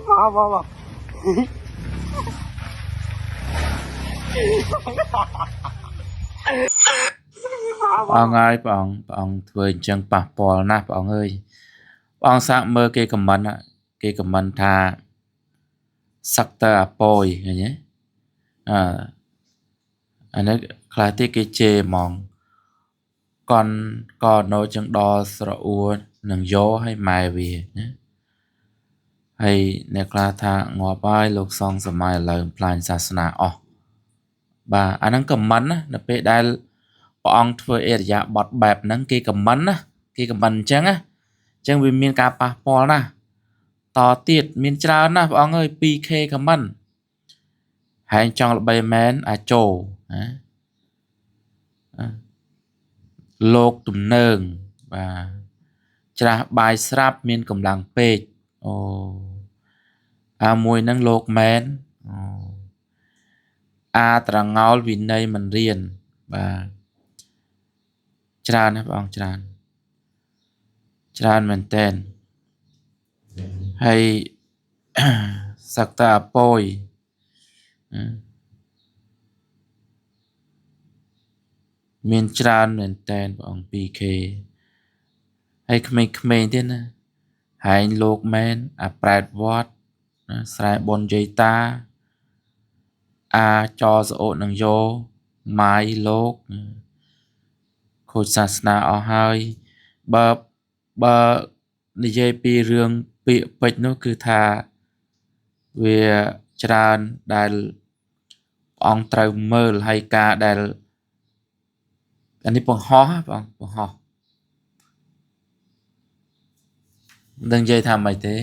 Wow. Ông ơi, ông vừa chân bà bò nè, ông ơi. Ông sáng mơ cái comment á, cái comment tha sắc tơ bồi, nghe nhé. Anh ấy khai tiết cái chê mong con nói chân đo sửa ua nâng gió hay mai về nhé. Hay nè khai tha ngọa bài lục song sơ mai lời plan xa sna bà anh ấy comment á, nó bị đai ôngធ្វើអេរយាប័តបែបហ្នឹងគេខមមិនណាគេខមមិនអញ្ចឹងណាអញ្ចឹងវាមានការប៉ះពាល់ណាតទៀតមានច្រើនណាស់បងអើយ 2k ខមមិនហើយចង់ល្បីមែនអាចោណាលោកទំនើងបាទច្រាស់បាយស្រាប់មានកម្លាំងពេកអូអាមួយហ្នឹងលោកមែនអូអាត្រងោលវិន័យមិនរៀនបាទច្រើនណាស់បងច្រើនមែនតើហើយសក្តាអពយមានច្រើនមែនតើបង 2k ហើយក្មេងៗទៀតណាហែងលោកមែនអាប្រែតវត្តស្រែបុនយាយតាអាចស្អូតនឹងយោម៉ាយលោកខូចសាសនាអស់ហើយបើនិយាយពីរឿងពាក្យពេចន៍នោះគឺថាវាច្រើនដែលអង្គត្រូវមើលហើយការដែលអានេះបង្ហោះបងបង្ហោះនឹងនិយាយថាម៉េចទេ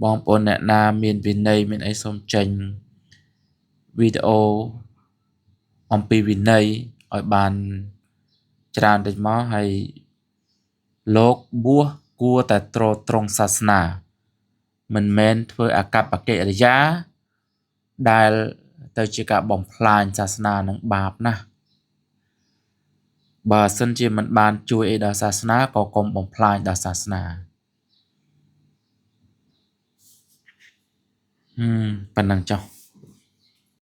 បងប្អូនអ្នកណាមានវិន័យមានអីសូមចេញវីដេអូអំពីវិន័យឲ្យបានច្រើនតិចមកហើយលោកបួសគួរតែត្រង់សាសនាមិនមែនធ្វើអកប្បកិរិយាដែលទៅជាការបំផ្លាញសាសនានឹងបាបណាស់បើសិនជាមិនបានជួយអីដល់សាសនាក៏កុំបំផ្លាញដល់សាសនាប៉ុណ្ណឹងចុះ